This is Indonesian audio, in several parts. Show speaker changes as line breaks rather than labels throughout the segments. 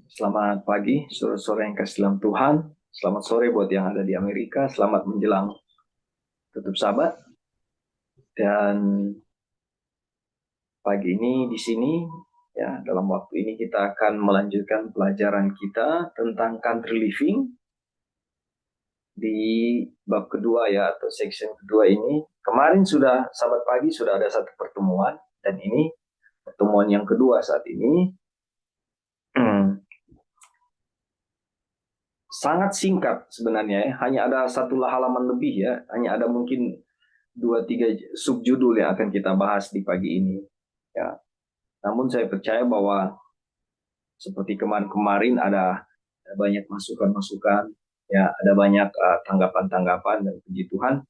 Selamat pagi, sore-sore yang kasih dalam Tuhan. Selamat sore buat yang ada di Amerika. Selamat menjelang tutup Sabat. Dan pagi ini di sini, ya, dalam waktu ini kita akan melanjutkan pelajaran kita tentang country living di bab kedua ya, atau section kedua ini. Kemarin sudah, Sabat pagi sudah ada satu pertemuan, dan ini pertemuan yang kedua saat ini. Sangat singkat sebenarnya ya, hanya ada satu halaman lebih ya, hanya ada mungkin dua tiga subjudul yang akan kita bahas di pagi ini ya. Namun saya percaya bahwa seperti kemarin-kemarin ada banyak masukan-masukan ya, ada banyak tanggapan-tanggapan dan puji Tuhan.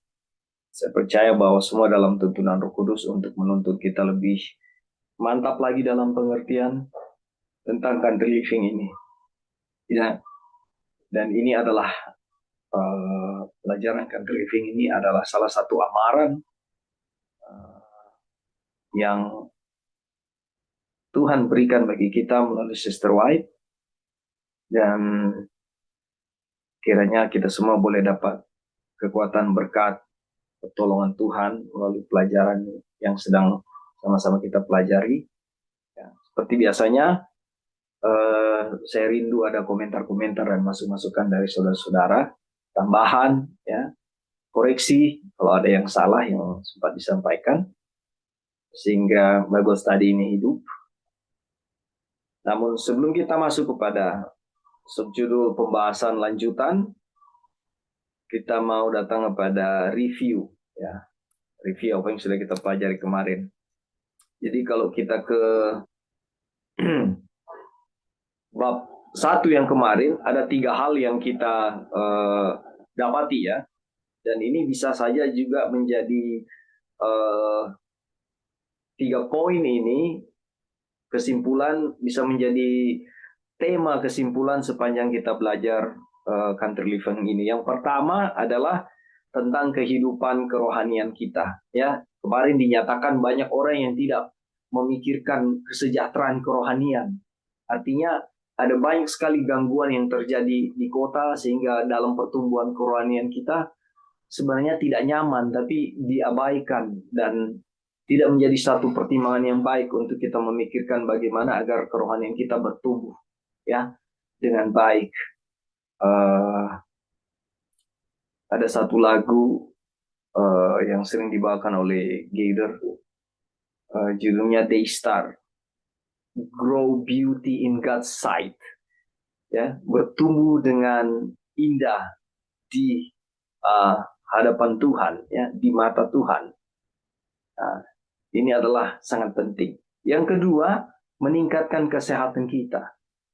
Saya percaya bahwa semua dalam tuntunan Roh Kudus untuk menuntut kita lebih mantap lagi dalam pengertian tentang country living ini ya. Dan ini adalah pelajaran country living ini adalah salah satu amaran yang Tuhan berikan bagi kita melalui Sister White, dan kiranya kita semua boleh dapat kekuatan berkat pertolongan Tuhan melalui pelajaran yang sedang sama-sama kita pelajari. Ya, seperti biasanya, saya rindu ada komentar-komentar dan masukan dari saudara-saudara, tambahan, ya, koreksi kalau ada yang salah yang sempat disampaikan, sehingga Bible Study ini hidup. Namun sebelum kita masuk kepada subjudul pembahasan lanjutan, kita mau datang kepada review ya, review apa yang sudah kita pelajari kemarin. Jadi kalau kita ke bab 1 yang kemarin, ada 3 hal yang kita dapati ya, dan ini bisa saja juga menjadi 3 poin ini kesimpulan, bisa menjadi tema kesimpulan sepanjang kita belajar country living ini. Yang pertama adalah tentang kehidupan kerohanian kita ya. Kemarin dinyatakan banyak orang yang tidak memikirkan kesejahteraan kerohanian. Artinya ada banyak sekali gangguan yang terjadi di kota, sehingga dalam pertumbuhan kerohanian kita sebenarnya tidak nyaman, tapi diabaikan dan tidak menjadi satu pertimbangan yang baik untuk kita memikirkan bagaimana agar kerohanian kita bertumbuh ya dengan baik. Ada satu lagu yang sering dibawakan oleh Gaither, judulnya Daystar, Grow Beauty in God's Sight, ya, bertumbuh dengan indah di hadapan Tuhan ya, di mata Tuhan. Nah, ini adalah sangat penting. Yang kedua, meningkatkan kesehatan kita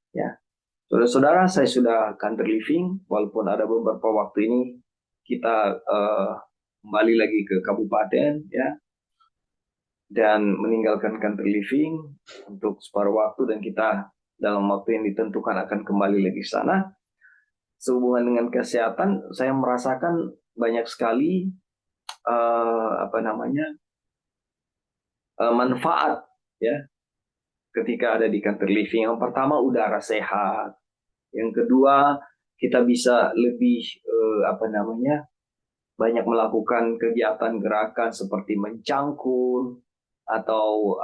ya. Saudara-saudara, saya sudah country living, walaupun ada beberapa waktu ini kita kembali lagi ke kabupaten ya, dan meninggalkan country living untuk separuh waktu, dan kita dalam waktu yang ditentukan akan kembali lagi ke sana. Sehubungan dengan kesehatan, saya merasakan banyak sekali manfaat ya ketika ada di country living. Yang pertama, udara sehat. Yang kedua, kita bisa lebih banyak melakukan kegiatan gerakan seperti mencangkul atau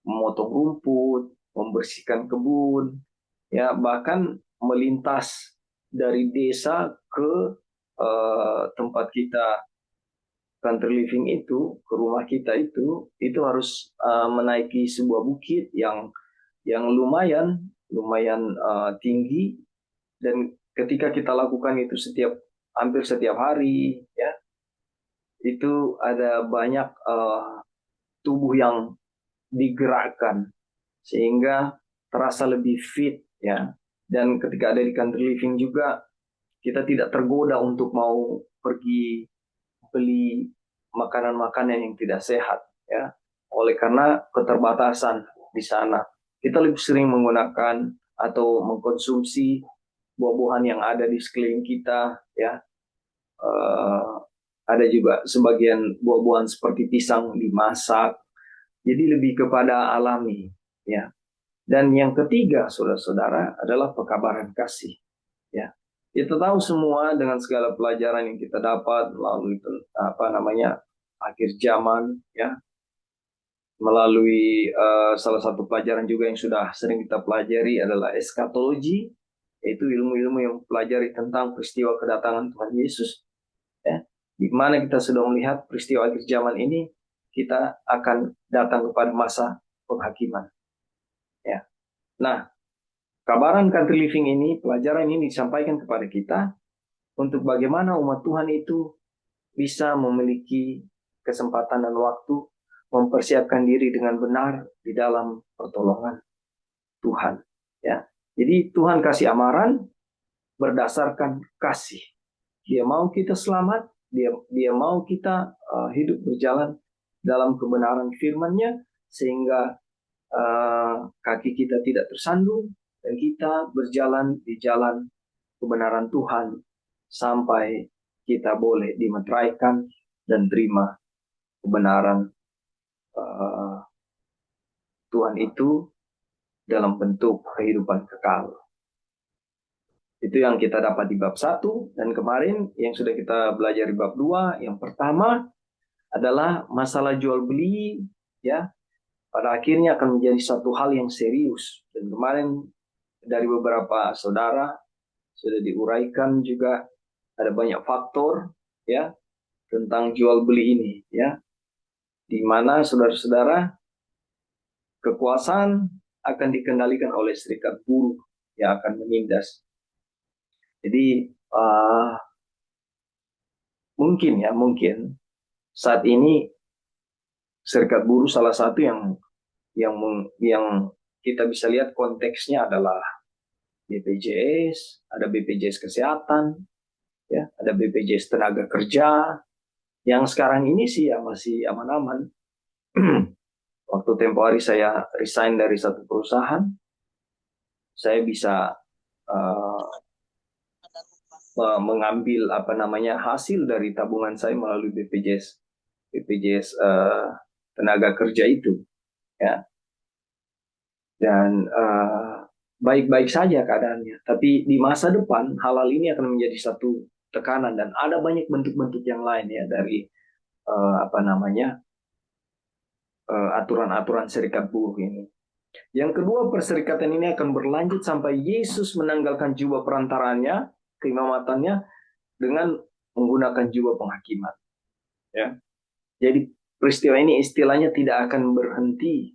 memotong rumput, membersihkan kebun, ya, bahkan melintas dari desa ke tempat kita country living itu, ke rumah kita itu harus menaiki sebuah bukit yang lumayan tinggi, dan ketika kita lakukan itu hampir setiap hari ya, itu ada banyak tubuh yang digerakkan sehingga terasa lebih fit ya. Dan ketika ada di country living juga, kita tidak tergoda untuk mau pergi beli makanan-makanan yang tidak sehat ya, oleh karena keterbatasan di sana. Kita lebih sering menggunakan atau mengkonsumsi buah-buahan yang ada di sekeliling kita ya. Ada juga sebagian buah-buahan seperti pisang dimasak, jadi lebih kepada alami ya. Dan yang ketiga, saudara-saudara, adalah pekabaran kasih. Ya, kita tahu semua dengan segala pelajaran yang kita dapat melalui akhir zaman, ya, melalui salah satu pelajaran juga yang sudah sering kita pelajari adalah eskatologi, yaitu ilmu-ilmu yang pelajari tentang peristiwa kedatangan Tuhan Yesus. Ya, di mana kita sudah melihat peristiwa akhir zaman ini, kita akan datang kepada masa penghakiman. Ya, nah, kabaran Country Living ini, pelajaran ini disampaikan kepada kita untuk bagaimana umat Tuhan itu bisa memiliki kesempatan dan waktu mempersiapkan diri dengan benar di dalam pertolongan Tuhan. Ya, jadi Tuhan kasih amaran berdasarkan kasih. Dia mau kita selamat, dia mau kita hidup berjalan dalam kebenaran firman-Nya sehingga kaki kita tidak tersandung dan kita berjalan di jalan kebenaran Tuhan sampai kita boleh dimeteraikan dan terima kebenaran Tuhan itu dalam bentuk kehidupan kekal. Itu yang kita dapat di bab 1, dan kemarin yang sudah kita belajar di bab 2, yang pertama adalah masalah jual beli, ya, pada akhirnya akan menjadi satu hal yang serius. Dan kemarin dari beberapa saudara sudah diuraikan juga ada banyak faktor, ya, tentang jual beli ini, ya, di mana saudara-saudara kekuasaan akan dikendalikan oleh serikat buruh yang akan menindas. Jadi mungkin saat ini serikat buruh salah satu yang kita bisa lihat konteksnya adalah BPJS, ada BPJS Kesehatan, ya, ada BPJS Tenaga Kerja, yang sekarang ini sih ya masih aman-aman. Waktu tempo hari saya resign dari satu perusahaan, saya bisa mengambil hasil dari tabungan saya melalui BPJS Tenaga Kerja itu, ya. Dan baik-baik saja keadaannya. Tapi di masa depan hal-hal ini akan menjadi satu tekanan dan ada banyak bentuk-bentuk yang lain, ya, dari aturan-aturan serikat buruh ini. Yang kedua, perserikatan ini akan berlanjut sampai Yesus menanggalkan jubah perantaranya, keimamatannya, dengan menggunakan jubah penghakiman. Ya. Jadi peristiwa ini istilahnya tidak akan berhenti.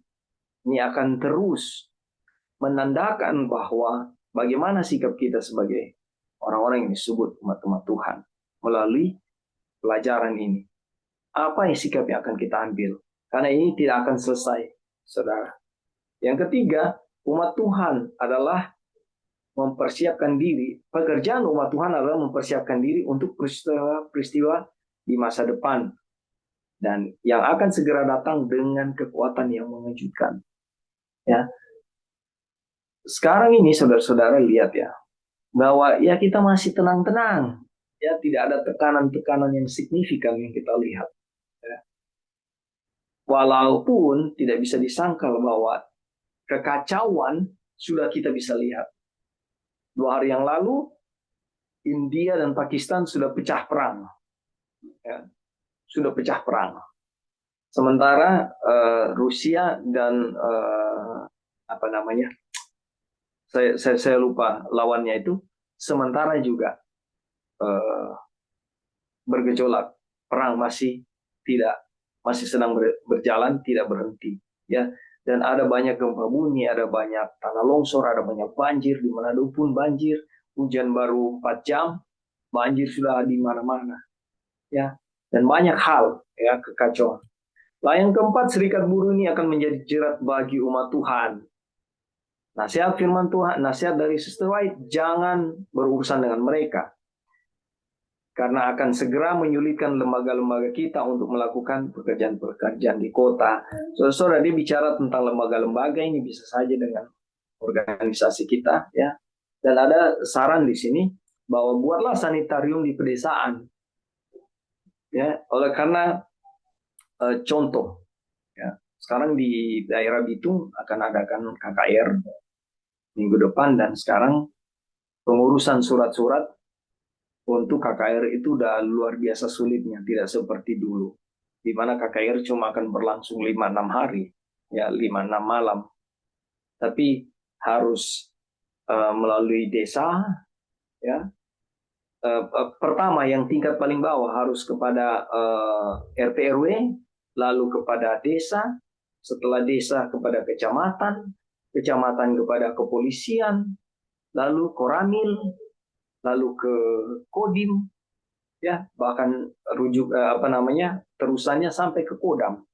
Ini akan terus menandakan bahwa bagaimana sikap kita sebagai orang-orang yang disebut umat-umat Tuhan melalui pelajaran ini. Apa yang sikap yang akan kita ambil? Karena ini tidak akan selesai, saudara. Yang ketiga, umat Tuhan adalah mempersiapkan diri. Pekerjaan umat Tuhan adalah mempersiapkan diri untuk peristiwa di masa depan. Dan yang akan segera datang dengan kekuatan yang mengejutkan. Ya. Sekarang ini saudara-saudara lihat, ya, bahwa ya kita masih tenang-tenang. Ya, tidak ada tekanan-tekanan yang signifikan yang kita lihat. Ya. Walaupun tidak bisa disangkal bahwa kekacauan sudah kita bisa lihat. 2 hari yang lalu, India dan Pakistan sudah pecah perang. Ya, sudah pecah perang. Sementara Rusia dan saya lupa lawannya itu, sementara juga bergejolak, perang masih sedang berjalan, tidak berhenti, ya. Dan ada banyak gempa bumi, ada banyak tanah longsor, ada banyak banjir, di mana pun banjir, hujan baru 4 jam, banjir sudah di mana-mana, ya. Dan banyak hal, ya, kekacauan. Nah, yang keempat, serikat buruh ini akan menjadi jerat bagi umat Tuhan. Nasihat firman Tuhan, nasihat dari Sister White, jangan berurusan dengan mereka. Karena akan segera menyulitkan lembaga-lembaga kita untuk melakukan pekerjaan-pekerjaan di kota. Saudara, dia bicara tentang lembaga-lembaga ini, bisa saja dengan organisasi kita, ya. Dan ada saran di sini bahwa buatlah sanitarium di pedesaan, ya. Oleh karena contoh, ya, sekarang di daerah Bitung akan adakan KKR minggu depan, dan sekarang pengurusan surat-surat untuk KKR itu udah luar biasa sulitnya, tidak seperti dulu, di mana KKR cuma akan berlangsung 5-6 hari, ya 5-6 malam, tapi harus melalui desa, ya. Pertama yang tingkat paling bawah harus kepada RT RW, lalu kepada desa, setelah desa kepada kecamatan, kecamatan kepada kepolisian, lalu Koramil, lalu ke Kodim, ya bahkan rujuk terusannya sampai ke Kodam,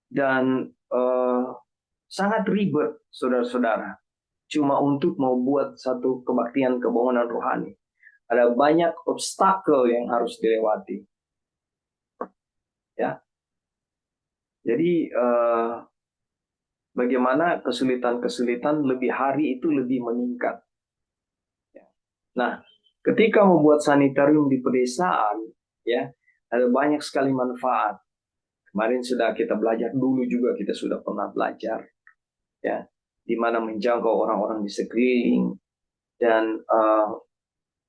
dan sangat ribet, saudara-saudara, cuma untuk mau buat satu kebaktian kebohongan rohani. Ada banyak obstacle yang harus dilewati, ya. Jadi bagaimana kesulitan-kesulitan lebih hari itu lebih meningkat. Nah, ketika membuat sanitarium di pedesaan, ya, ada banyak sekali manfaat. Kemarin sudah kita belajar, dulu juga kita sudah pernah belajar, ya, di mana menjangkau orang-orang di sekeliling, dan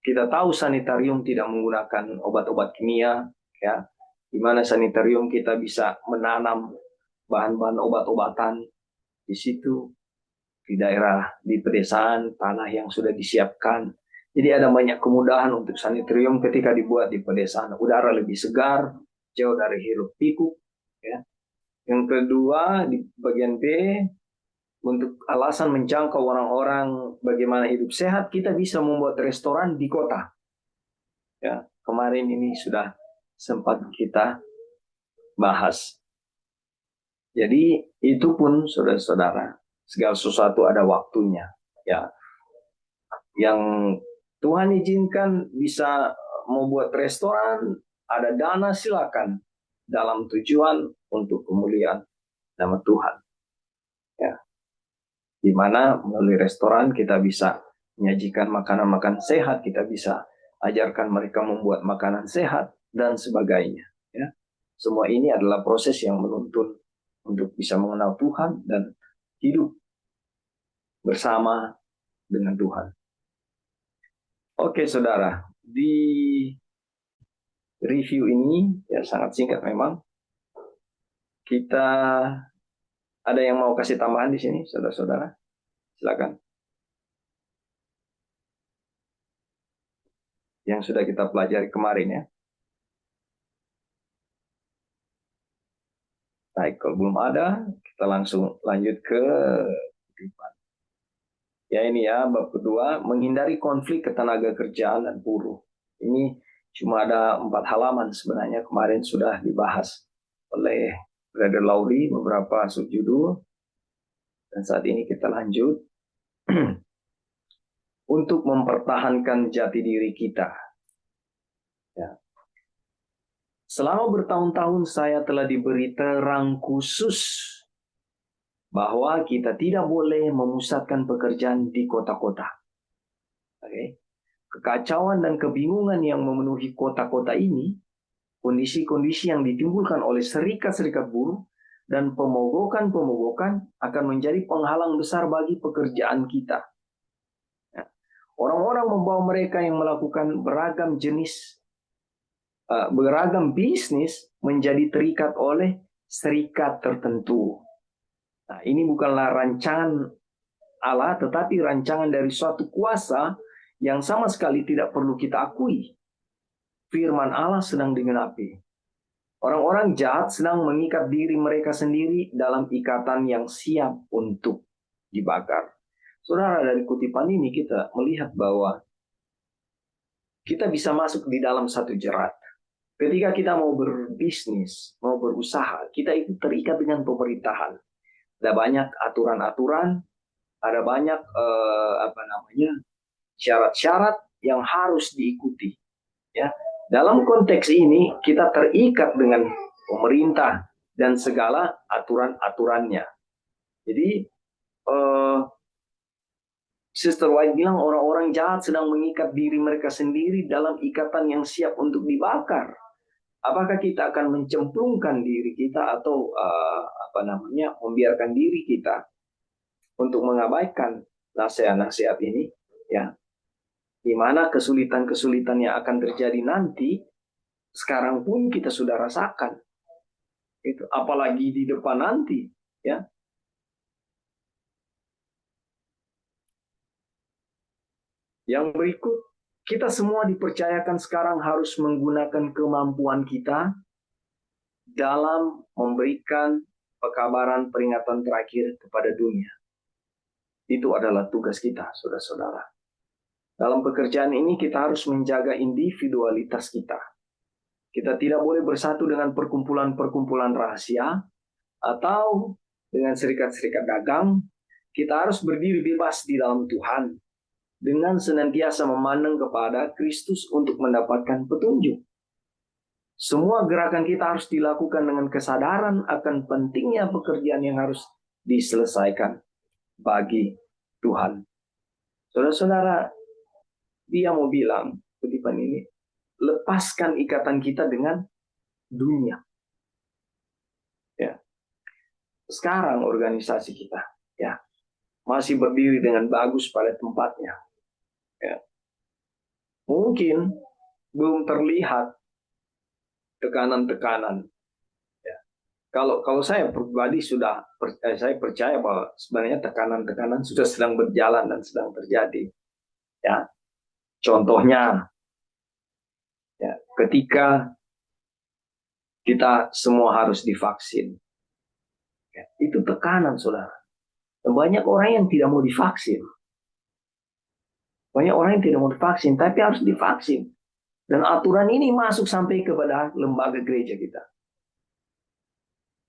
kita tahu sanitarium tidak menggunakan obat-obat kimia, ya, di mana sanitarium kita bisa menanam bahan-bahan obat-obatan di situ, di daerah, di pedesaan, tanah yang sudah disiapkan. Jadi ada banyak kemudahan untuk sanitarium ketika dibuat di pedesaan. Udara lebih segar, jauh dari hiruk pikuk, ya. Yang kedua, di bagian B, untuk alasan menjangkau orang-orang bagaimana hidup sehat, kita bisa membuat restoran di kota. Ya, kemarin ini sudah sempat kita bahas. Jadi itu pun saudara-saudara, segala sesuatu ada waktunya, ya. Yang Tuhan izinkan bisa membuat restoran, ada dana, silakan, dalam tujuan untuk kemuliaan nama Tuhan, ya. Di mana melalui restoran kita bisa menyajikan makanan-makanan sehat, kita bisa ajarkan mereka membuat makanan sehat dan sebagainya, ya. Semua ini adalah proses yang menuntun untuk bisa mengenal Tuhan dan hidup bersama dengan Tuhan. Oke, saudara, di review ini ya sangat singkat memang. Kita ada yang mau kasih tambahan di sini, saudara-saudara? Silakan. Yang sudah kita pelajari kemarin, ya. Baik, kalau belum ada, kita langsung lanjut ke ya ini ya, bab kedua, menghindari konflik ketenaga kerjaan dan buruh. Ini cuma ada 4 halaman sebenarnya, kemarin sudah dibahas oleh Brother Lauri beberapa subjudul, dan saat ini kita lanjut untuk mempertahankan jati diri kita. Ya. Selama bertahun-tahun saya telah diberi terang khusus bahwa kita tidak boleh memusatkan pekerjaan di kota-kota. Okay. Kekacauan dan kebingungan yang memenuhi kota-kota ini, kondisi-kondisi yang ditimbulkan oleh serikat-serikat buruh dan pemogokan-pemogokan akan menjadi penghalang besar bagi pekerjaan kita. Orang-orang membawa mereka yang melakukan beragam bisnis menjadi terikat oleh serikat tertentu. Nah, ini bukanlah rancangan Allah, tetapi rancangan dari suatu kuasa yang sama sekali tidak perlu kita akui. Firman Allah sedang digenapi. Orang-orang jahat sedang mengikat diri mereka sendiri dalam ikatan yang siap untuk dibakar. Saudara, dari kutipan ini kita melihat bahwa kita bisa masuk di dalam satu jerat. Ketika kita mau berbisnis, mau berusaha, kita itu terikat dengan pemerintahan. Ada banyak aturan-aturan, ada banyak syarat-syarat yang harus diikuti. Ya, dalam konteks ini kita terikat dengan pemerintah dan segala aturan-aturannya. Jadi Sister White bilang orang-orang jahat sedang mengikat diri mereka sendiri dalam ikatan yang siap untuk dibakar. Apakah kita akan mencemplungkan diri kita atau membiarkan diri kita untuk mengabaikan nasihat-nasihat ini, ya, di mana kesulitan-kesulitan yang akan terjadi nanti sekarang pun kita sudah rasakan, itu apalagi di depan nanti, ya. Yang berikut, kita semua dipercayakan sekarang harus menggunakan kemampuan kita dalam memberikan pekabaran peringatan terakhir kepada dunia. Itu adalah tugas kita, saudara-saudara. Dalam pekerjaan ini kita harus menjaga individualitas kita. Kita tidak boleh bersatu dengan perkumpulan-perkumpulan rahasia atau dengan serikat-serikat dagang. Kita harus berdiri bebas di dalam Tuhan dengan senantiasa memandang kepada Kristus untuk mendapatkan petunjuk. Semua gerakan kita harus dilakukan dengan kesadaran akan pentingnya pekerjaan yang harus diselesaikan bagi Tuhan. Saudara-saudara, dia mau bilang kutipan ini, lepaskan ikatan kita dengan dunia. Ya. Sekarang organisasi kita, ya, masih berdiri dengan bagus pada tempatnya. Ya. Mungkin belum terlihat tekanan-tekanan. Ya. Kalau saya pribadi saya percaya bahwa sebenarnya tekanan-tekanan sudah sedang berjalan dan sedang terjadi. Ya. Contohnya, ya, ketika kita semua harus divaksin, ya, itu tekanan, saudara. Banyak orang yang tidak mau divaksin. Banyak orang yang tidak mau divaksin, tapi harus divaksin. Dan aturan ini masuk sampai kepada lembaga gereja kita,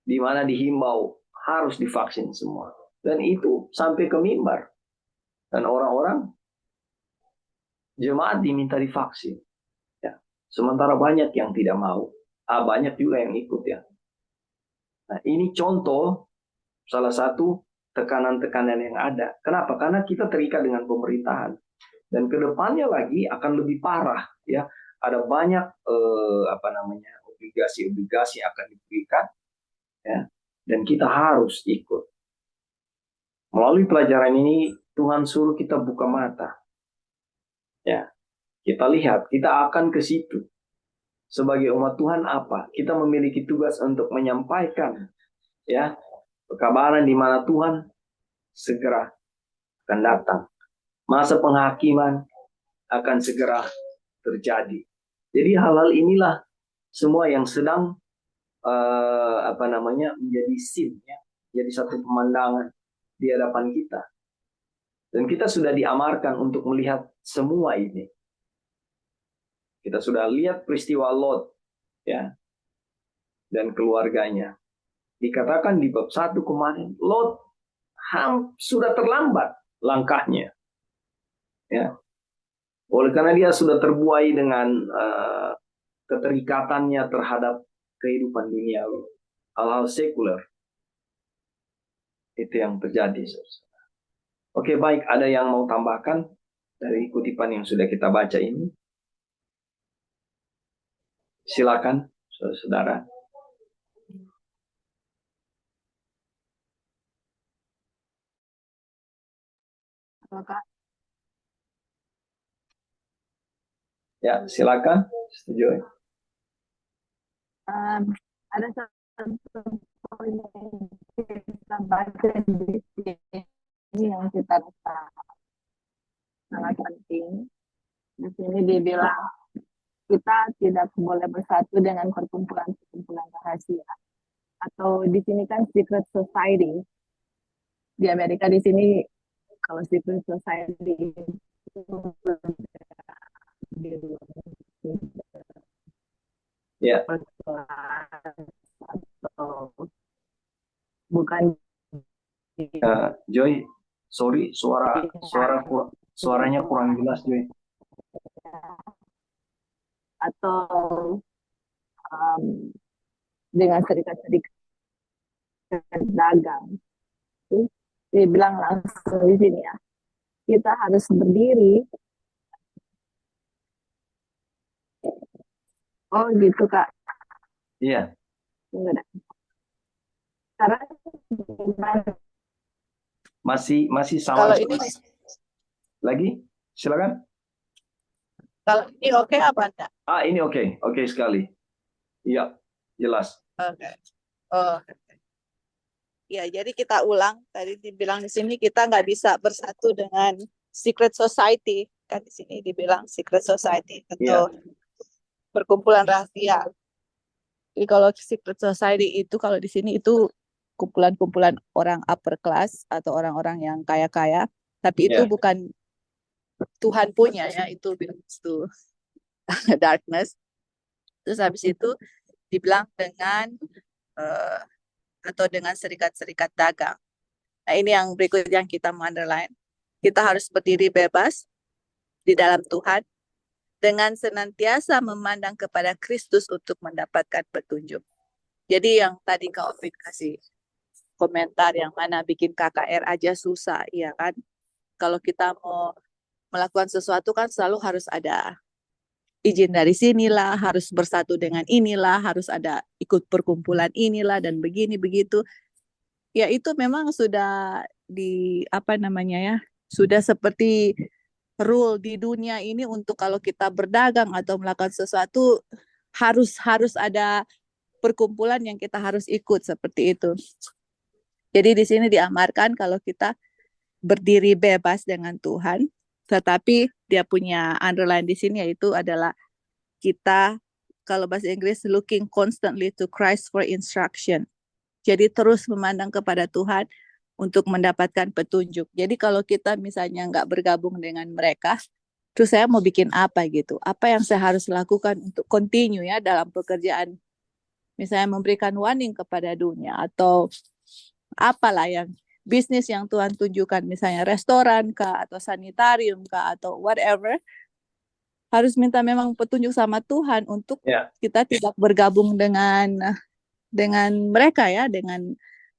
di mana dihimbau harus divaksin semua. Dan itu sampai ke mimbar. Dan orang-orang jemaat diminta divaksin. Ya. Sementara banyak yang tidak mau. Banyak juga yang ikut, ya. Nah, ini contoh salah satu tekanan-tekanan yang ada. Kenapa? Karena kita terikat dengan pemerintahan. Dan kedepannya lagi akan lebih parah, ya. Ada banyak obligasi-obligasi yang akan diberikan, ya. Dan kita harus ikut. Melalui pelajaran ini Tuhan suruh kita buka mata. Ya. Kita lihat, kita akan ke situ. Sebagai umat Tuhan apa? Kita memiliki tugas untuk menyampaikan, ya, pekabaran di mana Tuhan segera akan datang. Masa penghakiman akan segera terjadi. Jadi hal-hal inilah semua yang sedang menjadi scene, ya, jadi satu pemandangan di hadapan kita. Dan kita sudah diamarkan untuk melihat semua ini. Kita sudah lihat peristiwa Lot, ya, dan keluarganya. Dikatakan di bab 1 kemarin, Lot sudah terlambat langkahnya, ya. Oleh karena dia sudah terbuai dengan keterikatannya terhadap kehidupan duniawi, hal-hal sekuler. Itu yang terjadi. Oke, baik. Ada yang mau tambahkan dari kutipan yang sudah kita baca ini? Silakan, saudara.
Apakah
Ya, silakan. Setuju.
ada satu poin yang kita baca di sini yang kita rasa sangat penting. Di sini dibilang kita tidak boleh bersatu dengan perkumpulan-perkumpulan rahasia. Atau di sini kan secret society. Di Amerika di sini kalau secret society itu
Ya.
Atau bukan
Joy, sorry, suaranya kurang jelas, Joy.
Atau dengan serikat-serikat dagang. Dibilang langsung di sini, ya. Kita harus berdiri. Oh gitu, Kak.
Iya,
Tunggu dah. Sekarang gimana?
masih masih sama
Kalau ini
lagi. Silakan.
kalau ini oke apa enggak?
Ini oke, oke sekali. Iya, jelas.
Oke. Oh, ya, jadi kita ulang. Tadi dibilang di sini kita nggak bisa bersatu dengan secret society. Kan di sini dibilang secret society
Iya,
atau perkumpulan rahasia. Jadi kalau secret society itu kalau di sini itu kumpulan-kumpulan orang upper class atau orang-orang yang kaya-kaya. Tapi itu
iya,
bukan Tuhan punya ya, itu belongs to darkness. Terus habis itu dibilang dengan eh, atau dengan serikat-serikat dagang. Nah, ini yang berikut yang kita mau underline. Kita harus berdiri bebas di dalam Tuhan dengan senantiasa memandang kepada Kristus untuk mendapatkan petunjuk. Jadi yang tadi Kak Opik kasih komentar yang mana bikin KKR aja susah, iya kan? Kalau kita mau melakukan sesuatu kan selalu harus ada izin dari sinilah, harus bersatu dengan inilah, harus ada ikut perkumpulan inilah dan begini begitu. Ya itu memang sudah di apa namanya ya, sudah seperti rule di dunia ini untuk kalau kita berdagang atau melakukan sesuatu harus harus ada perkumpulan yang kita harus ikut seperti itu. Jadi di sini diamarkan kalau kita berdiri bebas dengan Tuhan, tetapi dia punya underline di sini yaitu adalah kita kalau bahasa Inggris looking constantly to Christ for instruction. Jadi terus memandang kepada Tuhan untuk mendapatkan petunjuk. Jadi kalau kita misalnya nggak bergabung dengan mereka, terus saya mau bikin apa gitu? Apa yang saya harus lakukan untuk continue ya dalam pekerjaan? Misalnya memberikan warning kepada dunia atau apalah yang bisnis yang Tuhan tunjukkan, misalnya restoran kah atau sanitarium kah atau whatever, harus minta memang petunjuk sama Tuhan untuk
iya,
kita tidak bergabung dengan mereka ya, dengan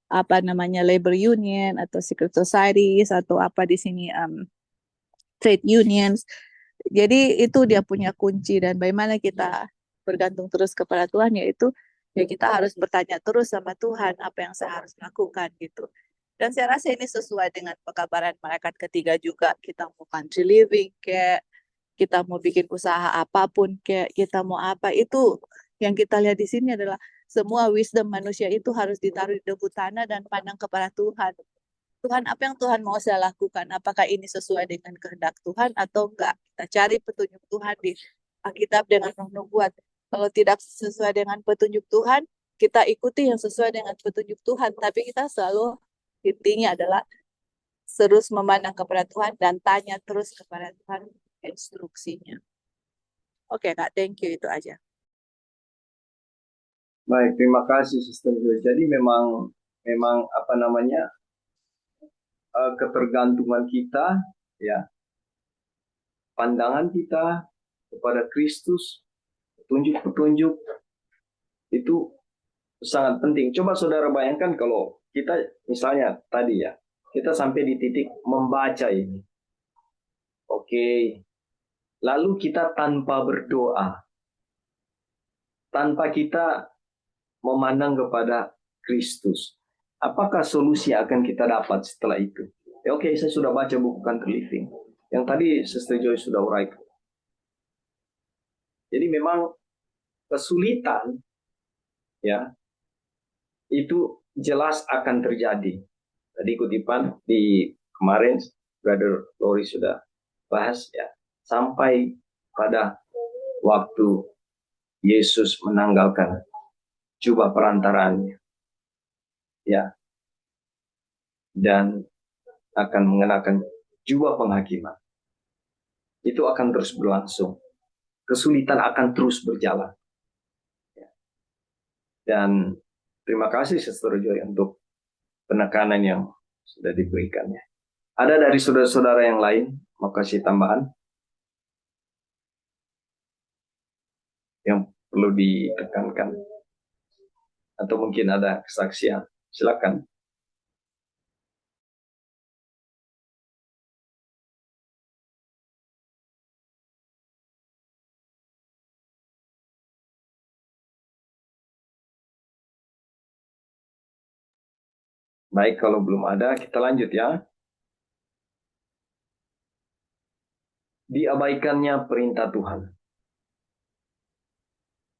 apa namanya labor union atau secret societies atau apa di sini trade unions. Jadi itu dia punya kunci dan bagaimana kita bergantung terus kepada Tuhan yaitu ya kita harus bertanya terus sama Tuhan apa yang saya harus lakukan gitu. Dan saya rasa ini sesuai dengan pekabaran malaikat ketiga juga. Kita mau country living kayak kita mau bikin usaha apapun kayak kita mau apa itu yang kita lihat di sini adalah semua wisdom manusia itu harus ditaruh di debu tanah dan pandang kepada Tuhan. Tuhan, apa yang Tuhan mau saya lakukan? Apakah ini sesuai dengan kehendak Tuhan atau enggak? Kita cari petunjuk Tuhan di Alkitab dengan roh nubuat. Kalau tidak sesuai dengan petunjuk Tuhan, kita ikuti yang sesuai dengan petunjuk Tuhan. Tapi kita selalu intinya adalah terus memandang kepada Tuhan dan tanya terus kepada Tuhan instruksinya. Oke, Kak, thank you. Itu aja.
baik. Terima kasih, Sister Joy. Jadi memang memang apa namanya ketergantungan kita, ya, pandangan kita kepada Kristus, petunjuk-petunjuk itu sangat penting. Coba saudara bayangkan kalau kita misalnya tadi ya, kita sampai di titik membaca ini. Oke, lalu kita tanpa berdoa, tanpa kita memandang kepada Kristus. Apakah solusi akan kita dapat setelah itu? Ya, oke, saya sudah baca buku Country Living. Yang tadi Sister Joy sudah uraikan. Jadi memang kesulitan ya itu jelas akan terjadi. Tadi kutipan di kemarin Brother Lori sudah bahas ya, sampai pada waktu Yesus menanggalkan jubah perantaraannya ya, dan akan mengenakan jubah penghakiman. Itu akan terus berlangsung. Kesulitan akan terus berjalan. Dan terima kasih Sister Joy untuk penekanan yang sudah diberikannya. Ada dari saudara-saudara yang lain mau kasih tambahan yang perlu ditekankan atau mungkin ada kesaksian? Silakan. Baik, kalau belum ada, kita lanjut ya. Diabaikannya perintah Tuhan.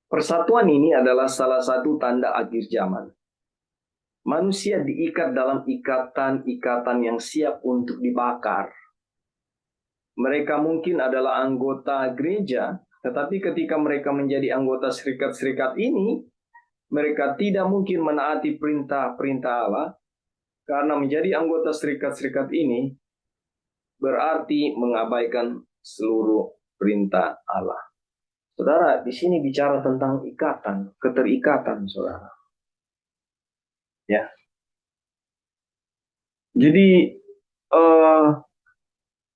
Persatuan ini adalah salah satu tanda akhir zaman. Manusia diikat dalam ikatan-ikatan yang siap untuk dibakar. Mereka mungkin adalah anggota gereja, tetapi ketika mereka menjadi anggota serikat-serikat ini, mereka tidak mungkin menaati perintah-perintah Allah, karena menjadi anggota serikat-serikat ini berarti mengabaikan seluruh perintah Allah. Saudara, di sini bicara tentang ikatan, keterikatan, saudara. Ya. Jadi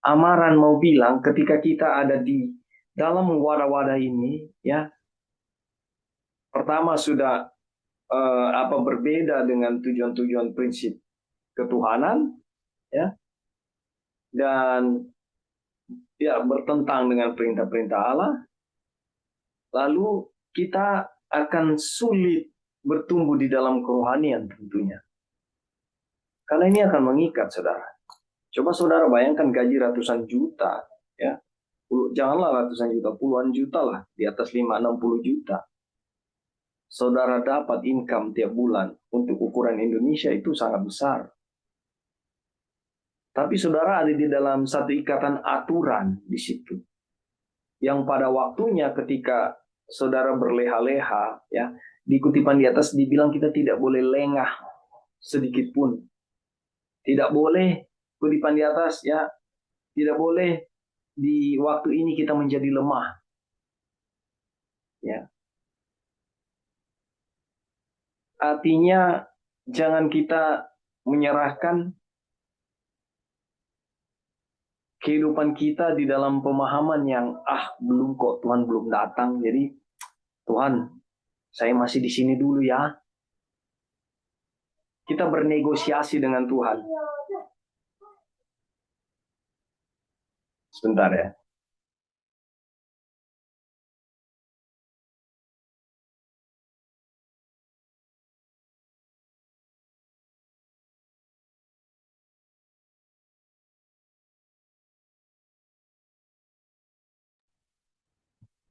amaran mau bilang ketika kita ada di dalam wadah-wadah ini, ya, pertama sudah berbeda dengan tujuan-tujuan prinsip ketuhanan, ya, dan ya bertentang dengan perintah-perintah Allah. Lalu kita akan sulit bertumbuh di dalam kerohanian tentunya. Karena ini akan mengikat, saudara. Coba saudara bayangkan gaji ratusan juta, ya. Janganlah ratusan juta, puluhan juta lah, di atas 5-60 juta. Saudara dapat income tiap bulan untuk ukuran Indonesia itu sangat besar. Tapi saudara ada di dalam satu ikatan aturan di situ. Yang pada waktunya ketika saudara berleha-leha, ya, di kutipan di atas dibilang kita tidak boleh lengah sedikit pun. Tidak boleh, kutipan di atas, ya, tidak boleh di waktu ini kita menjadi lemah. Ya. Artinya jangan kita menyerahkan kehidupan kita di dalam pemahaman yang belum kok, Tuhan belum datang, jadi Tuhan saya masih di sini dulu ya. Kita bernegosiasi dengan Tuhan. Sebentar ya.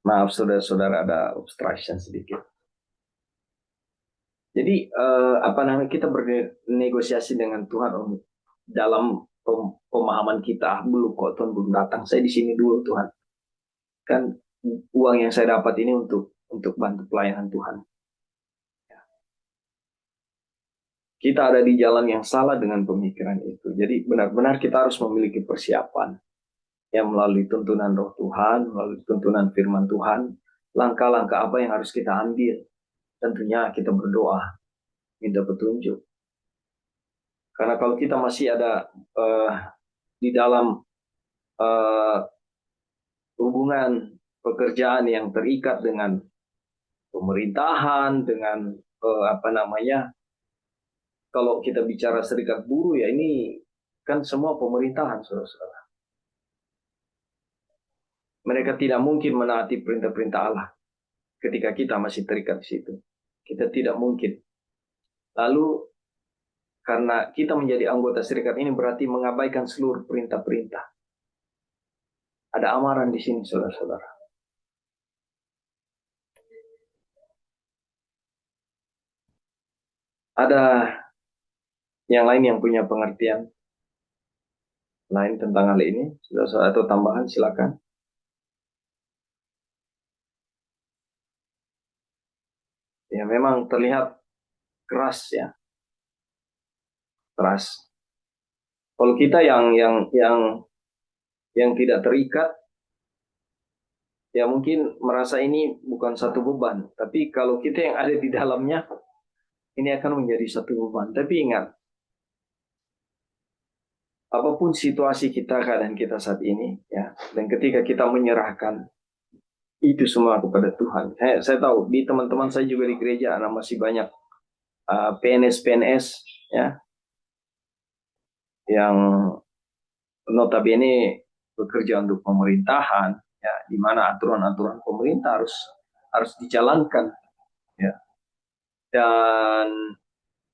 Maaf saudara-saudara, ada obstruction sedikit. Jadi kita bernegosiasi dengan Tuhan dalam pemahaman kita, belum kok Tuhan belum datang, saya di sini dulu Tuhan. Kan uang yang saya dapat ini untuk bantu pelayanan Tuhan. Kita ada di jalan yang salah dengan pemikiran itu. Jadi benar-benar kita harus memiliki persiapan yang melalui tuntunan Roh Tuhan, melalui tuntunan firman Tuhan, langkah-langkah apa yang harus kita ambil. Tentunya kita berdoa, minta petunjuk. Karena kalau kita masih ada di dalam hubungan pekerjaan yang terikat dengan pemerintahan, dengan kalau kita bicara serikat buruh, ya ini kan semua pemerintahan, saudara-saudara. Mereka tidak mungkin menaati perintah-perintah Allah ketika kita masih terikat di situ. Kita tidak mungkin. Lalu karena kita menjadi anggota serikat ini berarti mengabaikan seluruh perintah-perintah. Ada amaran di sini, saudara-saudara. Ada yang lain yang punya pengertian lain tentang hal ini, saudara-saudara, atau tambahan, silakan. Ya, memang terlihat keras ya. Keras. Kalau kita yang tidak terikat, ya mungkin merasa ini bukan satu beban. Tapi kalau kita yang ada di dalamnya, ini akan menjadi satu beban. Tapi ingat, apapun situasi kita, keadaan kita saat ini, ya, dan ketika kita menyerahkan itu semua kepada Tuhan. Saya tahu di teman-teman saya juga di gereja, masih banyak PNS-PNS, ya, yang notabene bekerja untuk pemerintahan, ya, di mana aturan-aturan pemerintah harus dijalankan, ya. Dan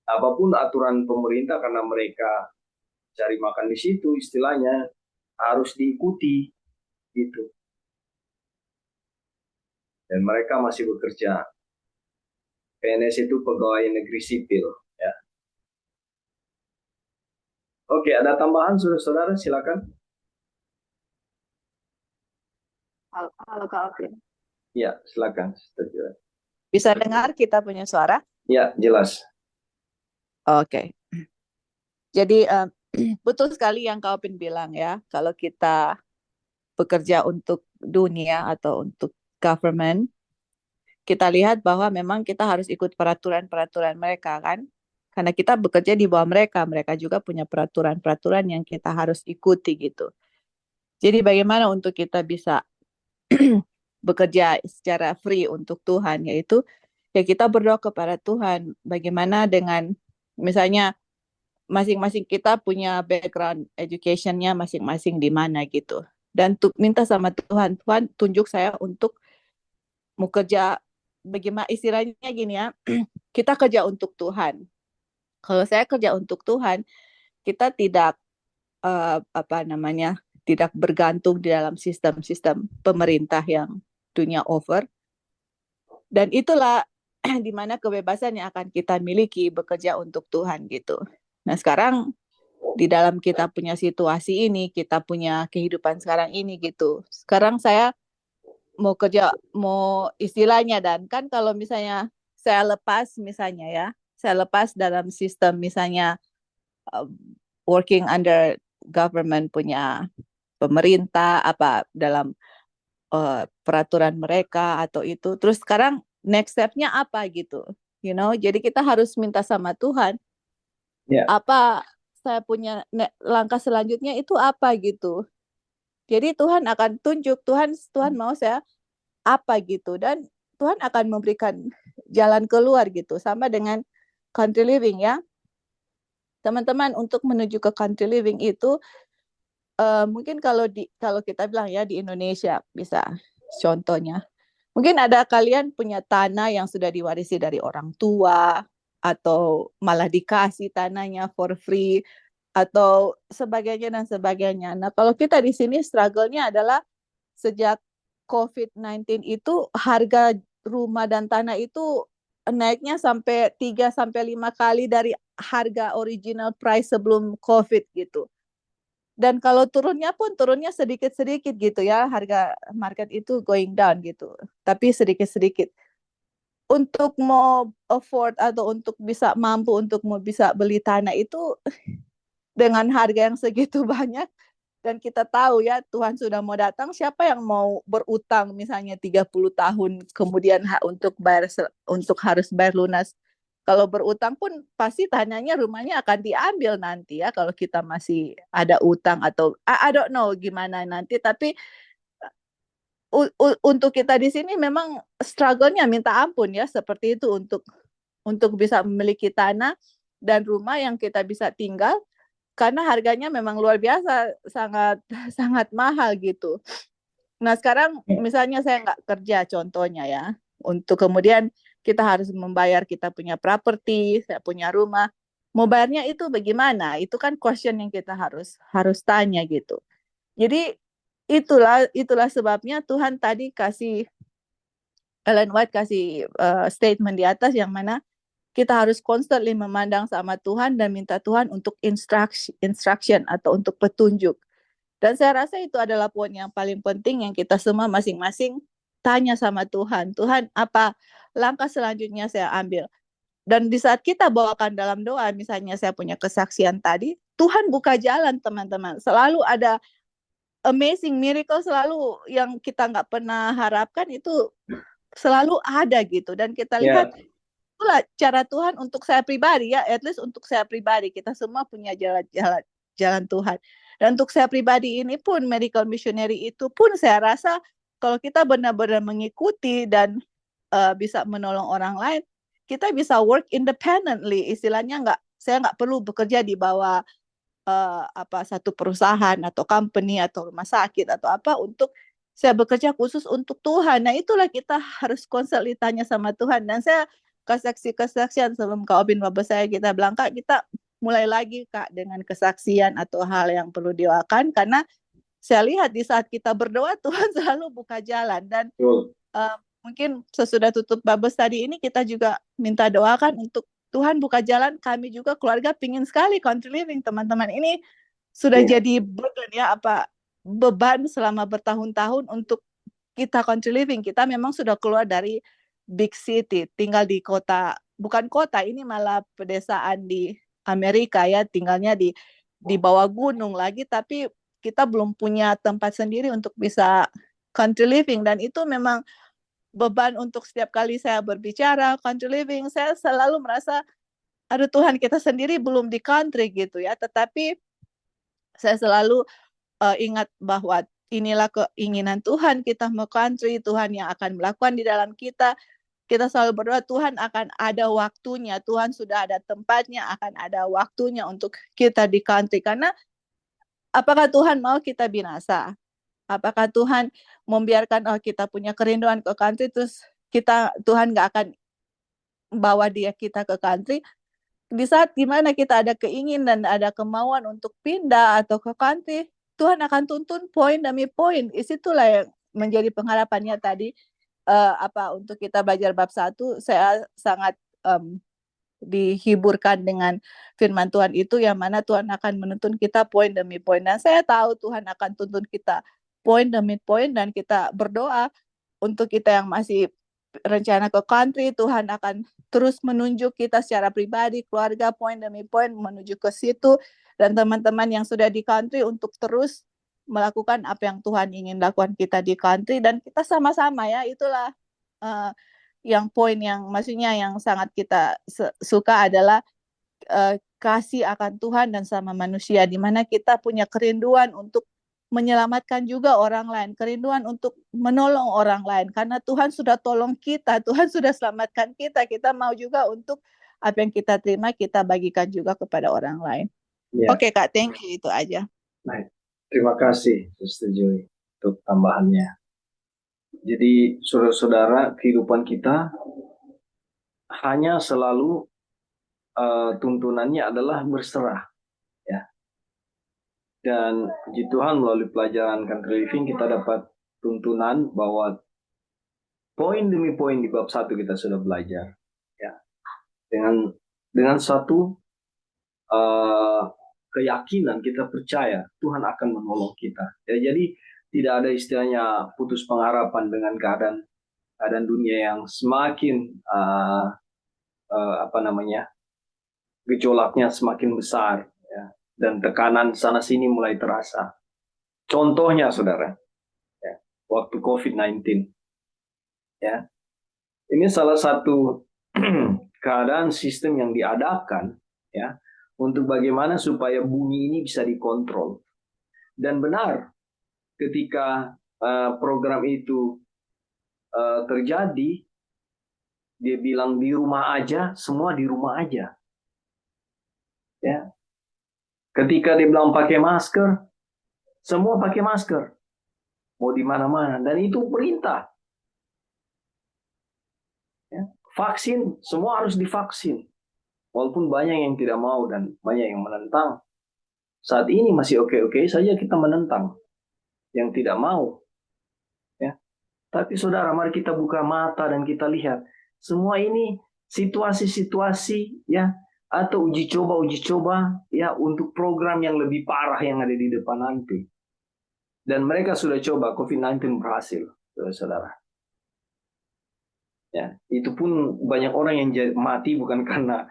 apapun aturan pemerintah karena mereka cari makan di situ istilahnya harus diikuti gitu. Dan mereka masih bekerja. PNS itu pegawai negeri sipil ya. Oke, ada tambahan saudara-saudara, silakan.
Halo Kak Alvin.
Ya, silakan.
Bisa dengar kita punya suara?
Ya, jelas.
Oke. Jadi betul sekali yang Kak Opin bilang ya, kalau kita bekerja untuk dunia atau untuk government, kita lihat bahwa memang kita harus ikut peraturan-peraturan mereka kan. Karena kita bekerja di bawah mereka, mereka juga punya peraturan-peraturan yang kita harus ikuti gitu. Jadi bagaimana untuk kita bisa bekerja secara free untuk Tuhan, yaitu ya kita berdoa kepada Tuhan. Bagaimana dengan misalnya masing-masing kita punya background education-nya masing-masing di mana gitu. Dan minta sama Tuhan, Tuhan tunjuk saya untuk mau kerja bagaimana istilahnya gini ya, kita kerja untuk Tuhan. Kalau saya kerja untuk Tuhan, kita tidak tidak bergantung di dalam sistem-sistem pemerintah yang dunia over. Dan itulah di mana kebebasan yang akan kita miliki bekerja untuk Tuhan gitu. Nah sekarang di dalam kita punya situasi ini, kita punya kehidupan sekarang ini gitu. Sekarang saya mau kerja, mau istilahnya dan kan kalau misalnya saya lepas misalnya ya, saya lepas dalam sistem misalnya working under government punya pemerintah apa dalam peraturan mereka atau itu. Terus sekarang next step-nya apa gitu. You know, jadi kita harus minta sama Tuhan.
Ya.
Apa saya punya langkah selanjutnya itu apa gitu. Jadi Tuhan akan tunjuk, Tuhan mau saya apa gitu dan Tuhan akan memberikan jalan keluar gitu. Sama dengan country living ya. Teman-teman untuk menuju ke country living itu mungkin kalau kita bilang ya di Indonesia bisa contohnya. Mungkin ada kalian punya tanah yang sudah diwarisi dari orang tua atau malah dikasih tanahnya for free atau sebagainya dan sebagainya. Nah, kalau kita di sini struggle-nya adalah sejak COVID-19 itu harga rumah dan tanah itu naiknya sampai 3 sampai 5 kali dari harga original price sebelum COVID gitu. Dan kalau turunnya pun turunnya sedikit-sedikit gitu ya, harga market itu going down gitu. Tapi sedikit-sedikit. Untuk mau afford atau untuk bisa mampu untuk mau bisa beli tanah itu dengan harga yang segitu banyak dan kita tahu ya Tuhan sudah mau datang, siapa yang mau berutang misalnya 30 tahun kemudian untuk harus bayar lunas. Kalau berutang pun pasti tanahnya rumahnya akan diambil nanti ya kalau kita masih ada utang atau I don't know gimana nanti tapi untuk kita di sini memang struggle-nya minta ampun ya seperti itu untuk bisa memiliki tanah dan rumah yang kita bisa tinggal karena harganya memang luar biasa sangat sangat mahal gitu. Nah sekarang misalnya saya nggak kerja contohnya ya untuk kemudian kita harus membayar kita punya properti, saya punya rumah. Mau bayarnya itu bagaimana? Itu kan question yang kita harus tanya gitu. Jadi itulah sebabnya Tuhan tadi kasih Ellen White kasih statement di atas yang mana kita harus constantly memandang sama Tuhan dan minta Tuhan untuk instruction atau untuk petunjuk. Dan saya rasa itu adalah poin yang paling penting yang kita semua masing-masing tanya sama Tuhan. Tuhan, apa langkah selanjutnya saya ambil? Dan di saat kita bawakan dalam doa, misalnya saya punya kesaksian tadi, Tuhan buka jalan teman-teman. Selalu ada amazing miracle selalu yang kita nggak pernah harapkan itu selalu ada gitu. Dan kita lihat itulah cara Tuhan untuk saya pribadi ya, at least untuk saya pribadi. Kita semua punya jalan Tuhan. Dan untuk saya pribadi ini pun medical missionary itu pun saya rasa kalau kita benar-benar mengikuti dan bisa menolong orang lain, kita bisa work independently. Istilahnya saya nggak perlu bekerja di bawah satu perusahaan atau company atau rumah sakit atau apa untuk saya bekerja khusus untuk Tuhan. Nah itulah kita harus konsul tanya sama Tuhan. Dan saya kesaksian sebelum Kak Obin Bapak saya kita bilang, Kak, kita mulai lagi Kak dengan kesaksian atau hal yang perlu doakan, karena saya lihat di saat kita berdoa Tuhan selalu buka jalan. Dan mungkin sesudah tutup Babes tadi ini kita juga minta doakan untuk Tuhan buka jalan. Kami juga keluarga pingin sekali country living, teman-teman. Ini sudah jadi beban ya, beban selama bertahun-tahun untuk kita country living. Kita memang sudah keluar dari big city, tinggal di kota, bukan kota, ini malah pedesaan di Amerika ya, tinggalnya di bawah gunung lagi, tapi kita belum punya tempat sendiri untuk bisa country living. Dan itu memang beban untuk setiap kali saya berbicara country living, saya selalu merasa, aduh Tuhan, kita sendiri belum di country gitu ya. Tetapi saya selalu ingat bahwa inilah keinginan Tuhan, kita mau country, Tuhan yang akan melakukan di dalam kita. Kita selalu berdoa, Tuhan akan ada waktunya, Tuhan sudah ada tempatnya, akan ada waktunya untuk kita di country. Karena apakah Tuhan mau kita binasa? Apakah Tuhan membiarkan kita punya kerinduan ke country, terus Tuhan gak akan bawa kita ke country? Di saat dimana kita ada keinginan, ada kemauan untuk pindah atau ke country, Tuhan akan tuntun poin demi poin. Isitulah yang menjadi pengharapannya tadi, untuk kita belajar bab 1. Saya sangat dihiburkan dengan firman Tuhan itu, yang mana Tuhan akan menuntun kita poin demi poin. Dan saya tahu Tuhan akan tuntun kita poin demi poin, dan kita berdoa untuk kita yang masih rencana ke country, Tuhan akan terus menunjuk kita secara pribadi, keluarga, poin demi poin menuju ke situ. Dan teman-teman yang sudah di country untuk terus melakukan apa yang Tuhan ingin lakukan kita di country. Dan kita sama-sama ya, itulah yang poin yang maksudnya yang sangat kita suka adalah kasih akan Tuhan dan sama manusia, di mana kita punya kerinduan untuk menyelamatkan juga orang lain, kerinduan untuk menolong orang lain, karena Tuhan sudah tolong kita, Tuhan sudah selamatkan kita. Kita mau juga untuk apa yang kita terima, kita bagikan juga kepada orang lain. Oke Kak, thank you, itu aja.
Baik, terima kasih Sister Joy untuk tambahannya. Jadi saudara-saudara, kehidupan kita hanya selalu tuntunannya adalah berserah, ya. Dan puji Tuhan, melalui pelajaran country living kita dapat tuntunan bahwa poin demi poin di bab 1 kita sudah belajar, ya. Dengan satu keyakinan, kita percaya Tuhan akan menolong kita. Ya, jadi tidak ada istilahnya putus pengharapan dengan keadaan dunia yang semakin gejolaknya semakin besar, ya, dan tekanan sana sini mulai terasa. Contohnya saudara, ya, waktu COVID-19, ya, ini salah satu keadaan sistem yang diadakan, ya, untuk bagaimana supaya bumi ini bisa dikontrol. Dan benar, ketika program itu terjadi, dia bilang di rumah aja, semua di rumah aja. Ya. Ketika dia bilang pakai masker, semua pakai masker. Mau di mana-mana, dan itu perintah. Ya. Vaksin, semua harus divaksin. Walaupun banyak yang tidak mau dan banyak yang menentang. Saat ini masih oke-oke saja kita menentang yang tidak mau. Ya. Tapi saudara, mari kita buka mata dan kita lihat. Semua ini situasi-situasi, ya, atau uji coba ya, untuk program yang lebih parah yang ada di depan nanti. Dan mereka sudah coba, COVID-19 berhasil, saudara. Ya, itu pun banyak orang yang mati bukan karena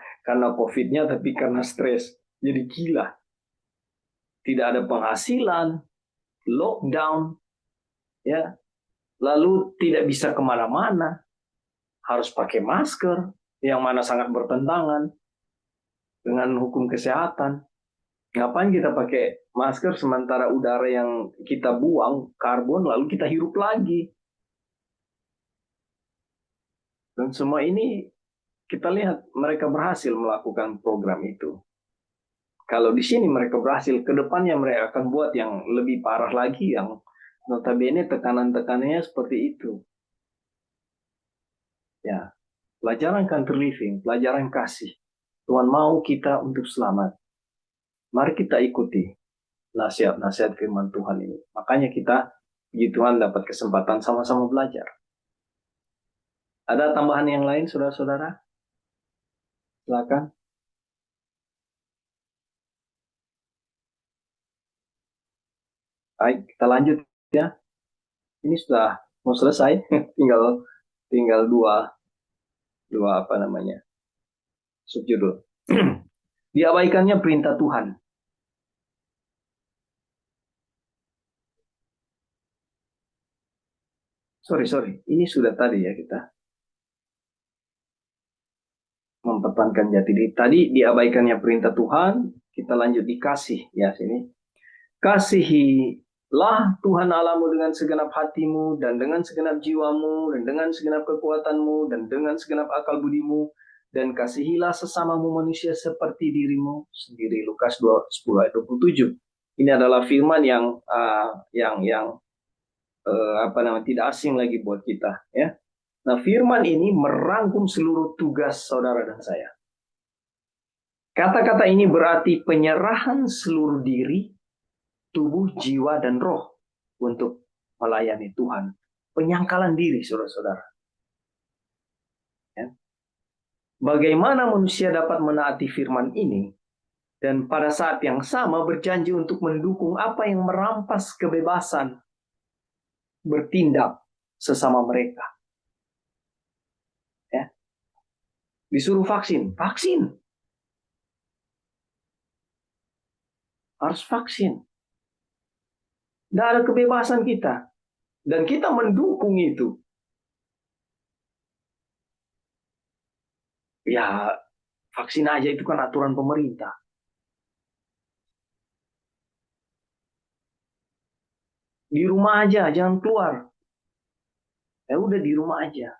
COVID-nya, tapi karena stres. Jadi gila. Tidak ada penghasilan, lockdown, ya, lalu tidak bisa kemana-mana, harus pakai masker, yang mana sangat bertentangan dengan hukum kesehatan. Ngapain kita pakai masker sementara udara yang kita buang karbon lalu kita hirup lagi? Dan semua ini kita lihat mereka berhasil melakukan program itu. Kalau di sini mereka berhasil, ke depannya mereka akan buat yang lebih parah lagi, yang notabene tekanan-tekanannya seperti itu. Ya. Pelajaran country living, pelajaran kasih. Tuhan mau kita untuk selamat. Mari kita ikuti nasihat-nasihat firman Tuhan ini. Makanya kita, puji Tuhan, dapat kesempatan sama-sama belajar. Ada tambahan yang lain, saudara-saudara? Silakan. Baik, kita lanjut ya. Ini sudah mau selesai, tinggal dua apa namanya subjudul. Diabaikannya perintah Tuhan. Sorry, ini sudah tadi ya kita mempertahankan jati diri. Tadi diabaikannya perintah Tuhan, kita lanjut dikasih ya sini. Kasihilah Tuhan Allahmu dengan segenap hatimu dan dengan segenap jiwamu dan dengan segenap kekuatanmu dan dengan segenap akal budimu, dan kasihilah sesamamu manusia seperti dirimu sendiri. Lukas 10 ayat 27. Ini adalah firman yang tidak asing lagi buat kita ya. Nah, firman ini merangkum seluruh tugas saudara dan saya. Kata-kata ini berarti penyerahan seluruh diri, tubuh, jiwa, dan roh untuk melayani Tuhan. Penyangkalan diri, saudara-saudara. Ya. Bagaimana manusia dapat menaati firman ini dan pada saat yang sama berjanji untuk mendukung apa yang merampas kebebasan bertindak sesama mereka. Ya. Disuruh vaksin. Harus vaksin. Tidak ada kebebasan kita. Dan kita mendukung itu. Ya, vaksin aja itu kan aturan pemerintah. Di rumah aja, jangan keluar. Ya udah di rumah aja.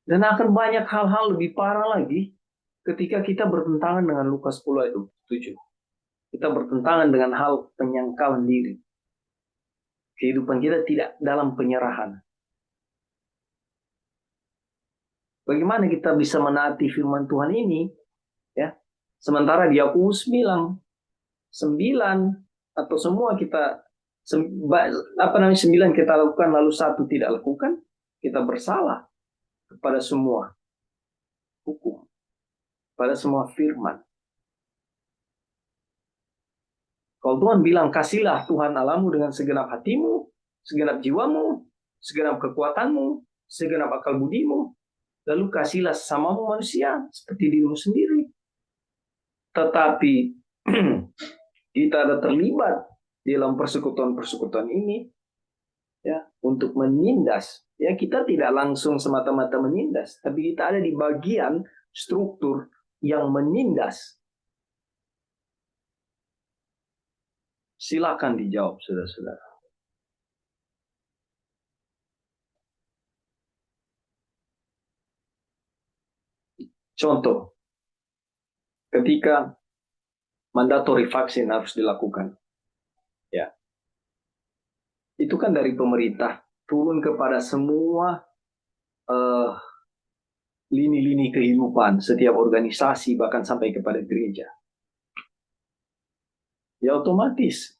Dan akan banyak hal-hal lebih parah lagi ketika kita bertentangan dengan Lukas 10 ayat 27. Kita bertentangan dengan hal penyangkalan diri. Kehidupan kita tidak dalam penyerahan. Bagaimana kita bisa menaati firman Tuhan ini? Ya, sementara Yakobus bilang 9 atau semua kita 9 kita lakukan lalu 1 tidak lakukan, kita bersalah kepada semua hukum, pada semua firman. Kalau Tuhan bilang kasihlah Tuhan Allahmu dengan segenap hatimu, segenap jiwamu, segenap kekuatanmu, segenap akal budimu, lalu kasihlah sesamamu manusia seperti dirimu sendiri. Tetapi kita ada terlibat dalam persekutuan-persekutuan ini ya untuk menindas. Ya, kita tidak langsung semata-mata menindas, tapi kita ada di bagian struktur yang menindas. Silakan dijawab, saudara-saudara. Contoh, ketika mandatory vaksin harus dilakukan, ya, itu kan dari pemerintah turun kepada semua lini-lini kehidupan, setiap organisasi, bahkan sampai kepada gereja. Ya otomatis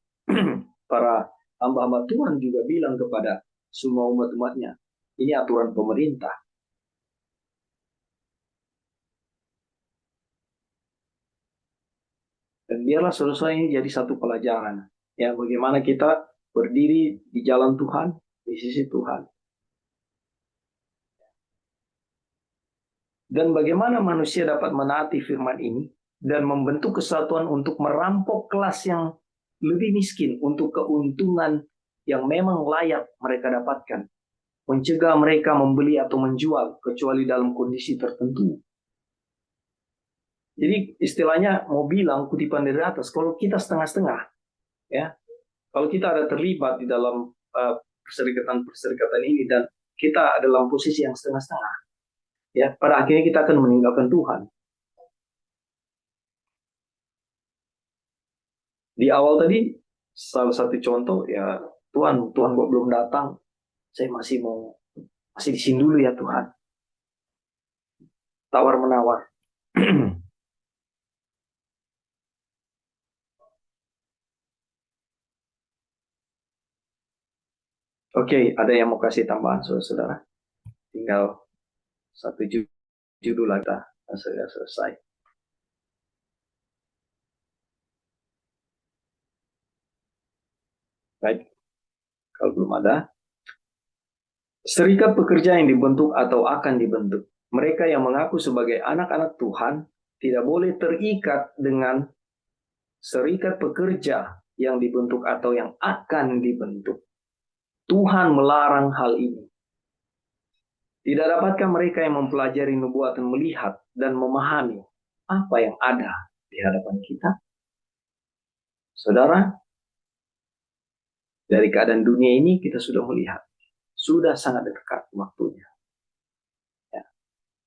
para hamba-hamba Tuhan juga bilang kepada semua umat-umatnya, ini aturan pemerintah. Dan biarlah saudara ini jadi satu pelajaran. Ya, bagaimana kita berdiri di jalan Tuhan, di sisi Tuhan. Dan bagaimana manusia dapat menaati firman ini dan membentuk kesatuan untuk merampok kelas yang lebih miskin untuk keuntungan yang memang layak mereka dapatkan. Mencegah mereka membeli atau menjual kecuali dalam kondisi tertentu. Jadi istilahnya mau bilang kutipan dari atas, kalau kita setengah-setengah, ya, kalau kita ada terlibat di dalam perserikatan ini dan kita dalam posisi yang setengah-setengah, ya, pada akhirnya kita akan meninggalkan Tuhan. Di awal tadi salah satu contoh ya, Tuhan kok belum datang, saya masih di sini dulu ya Tuhan. tawar-menawar. Oke, ada yang mau kasih tambahan, saudara-saudara? Tinggal satu judul lagi, kita sudah selesai. Baik, kalau belum ada. Serikat pekerja yang dibentuk atau akan dibentuk. Mereka yang mengaku sebagai anak-anak Tuhan tidak boleh terikat dengan serikat pekerja yang dibentuk atau yang akan dibentuk. Tuhan melarang hal ini. Tidak dapatkah mereka yang mempelajari nubuatan melihat dan memahami apa yang ada di hadapan kita? Saudara, dari keadaan dunia ini kita sudah melihat. Sudah sangat dekat waktunya. Ya.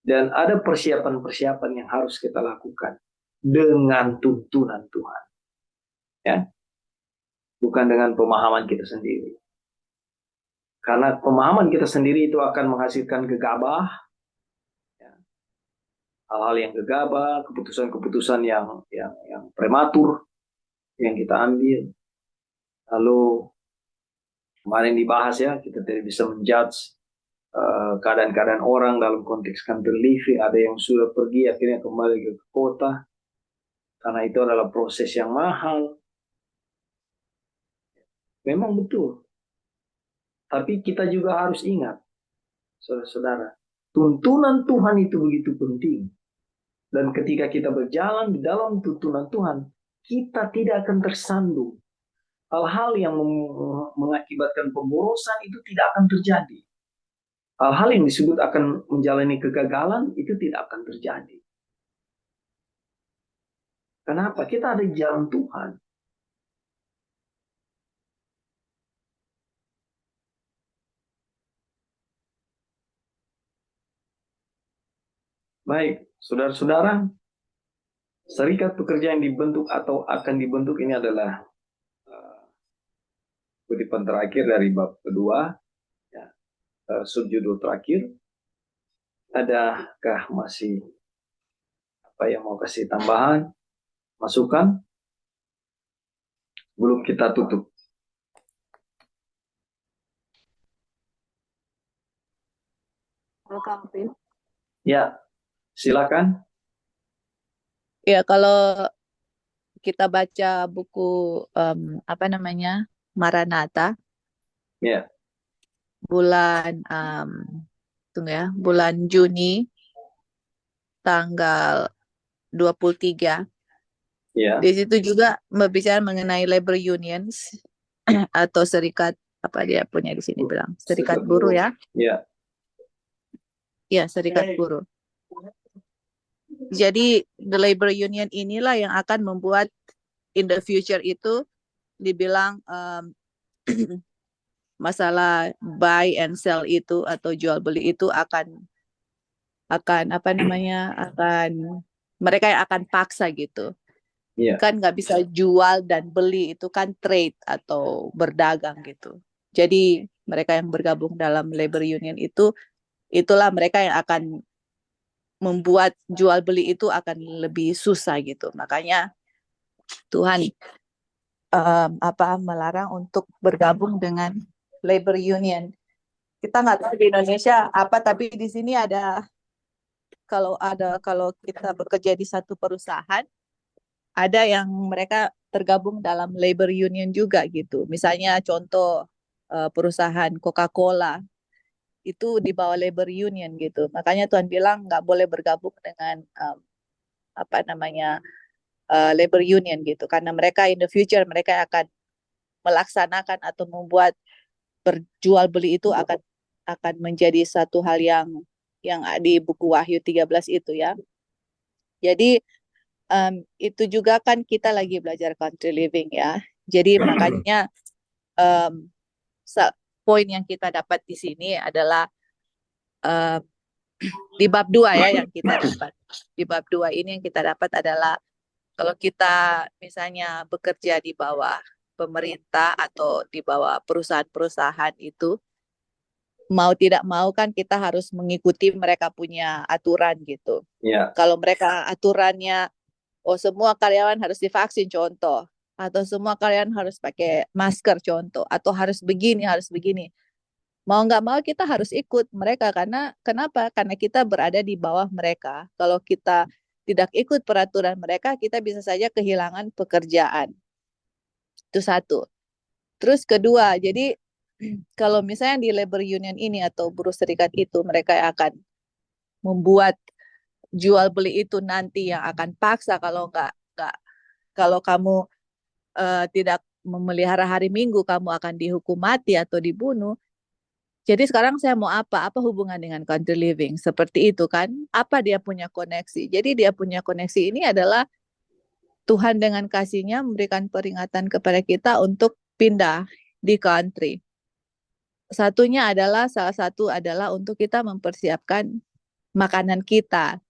Dan ada persiapan-persiapan yang harus kita lakukan dengan tuntunan Tuhan. Ya. Bukan dengan pemahaman kita sendiri. Karena pemahaman kita sendiri itu akan menghasilkan gegabah, ya. Hal-hal yang gegabah, keputusan-keputusan yang prematur yang kita ambil. Lalu kemarin dibahas ya, kita tidak bisa menjudge keadaan-keadaan orang dalam konteks country living. Ada yang sudah pergi akhirnya kembali ke kota karena itu adalah proses yang mahal. Memang betul. Tapi kita juga harus ingat, saudara-saudara, tuntunan Tuhan itu begitu penting. Dan ketika kita berjalan di dalam tuntunan Tuhan, kita tidak akan tersandung. Hal-hal yang mengakibatkan pemborosan itu tidak akan terjadi. Hal-hal yang disebut akan menjalani kegagalan itu tidak akan terjadi. Kenapa? Kita ada di jalan Tuhan. Baik, saudara-saudara, serikat pekerja yang dibentuk atau akan dibentuk ini adalah kutipan terakhir dari bab kedua, ya, subjudul terakhir. Adakah masih apa yang mau kasih tambahan, masukan? Belum kita tutup.
Welcome,
Ya, silakan.
Ya, kalau kita baca buku apa namanya Maranatha
Ya,
bulan tunggu ya, bulan Juni tanggal 23.
ya,
Di situ juga berbicara mengenai labor unions atau serikat, apa dia punya di sini bilang, serikat buruh ya.
ya,
Ya, serikat buruh. Jadi the labor union inilah yang akan membuat in the future itu dibilang masalah buy and sell itu atau jual beli itu akan apa namanya akan mereka yang akan paksa gitu.
ya,
Kan nggak bisa jual dan beli, itu kan trade atau berdagang gitu. Jadi mereka yang bergabung dalam labor union itulah mereka yang akan membuat jual beli itu akan lebih susah gitu. Makanya Tuhan melarang untuk bergabung dengan labor union. Kita nggak tahu di Indonesia apa, tapi di sini kalau kita bekerja di satu perusahaan, ada yang mereka tergabung dalam labor union juga gitu. Misalnya contoh perusahaan Coca-Cola itu di bawah labor union gitu. Makanya Tuhan bilang nggak boleh bergabung dengan labor union gitu. Karena mereka in the future mereka akan melaksanakan atau membuat berjual beli itu akan menjadi satu hal yang di buku Wahyu 13 itu ya. Jadi itu juga kan kita lagi belajar country living ya. Jadi makanya poin yang kita dapat di sini adalah di bab 2 ya yang kita dapat. Di bab 2 ini yang kita dapat adalah kalau kita misalnya bekerja di bawah pemerintah atau di bawah perusahaan-perusahaan itu mau tidak mau kan kita harus mengikuti mereka punya aturan gitu.
Ya,
Kalau mereka aturannya, oh semua karyawan harus divaksin contoh, atau semua karyawan harus pakai masker contoh, atau harus begini, harus begini. Mau nggak mau kita harus ikut mereka karena kenapa? Karena kita berada di bawah mereka. Kalau kita tidak ikut peraturan mereka, kita bisa saja kehilangan pekerjaan. Itu satu. Terus kedua, jadi kalau misalnya di labor union ini atau buruh serikat itu mereka akan membuat jual beli itu nanti yang akan paksa kalau nggak kalau kamu tidak memelihara hari Minggu kamu akan dihukum mati atau dibunuh. Jadi sekarang saya mau apa? Apa hubungan dengan country living? Seperti itu kan? Apa dia punya koneksi? Jadi dia punya koneksi ini adalah Tuhan dengan kasihnya memberikan peringatan kepada kita untuk pindah di country. Salah satu adalah untuk kita mempersiapkan makanan kita.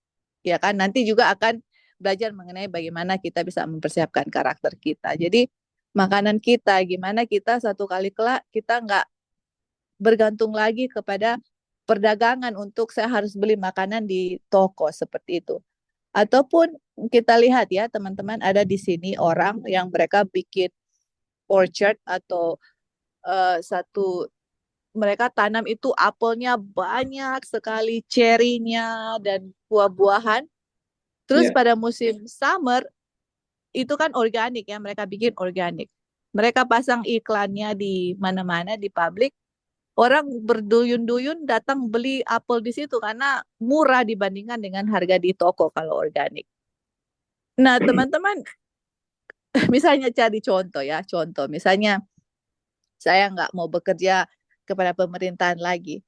Ya kan? Nanti juga akan belajar mengenai bagaimana kita bisa mempersiapkan karakter kita. Jadi makanan kita, gimana kita satu kali kelak kita nggak bergantung lagi kepada perdagangan untuk saya harus beli makanan di toko seperti itu. Ataupun kita lihat ya teman-teman ada di sini orang yang mereka bikin orchard atau satu mereka tanam itu apelnya banyak sekali, cherry-nya dan buah-buahan. Terus
ya,
pada musim summer itu kan organik ya, mereka bikin organik. Mereka pasang iklannya di mana-mana di publik. Orang berduyun-duyun datang beli apel di situ karena murah dibandingkan dengan harga di toko kalau organik. Nah, teman-teman, misalnya cari contoh ya, contoh. Misalnya saya nggak mau bekerja kepada pemerintahan lagi.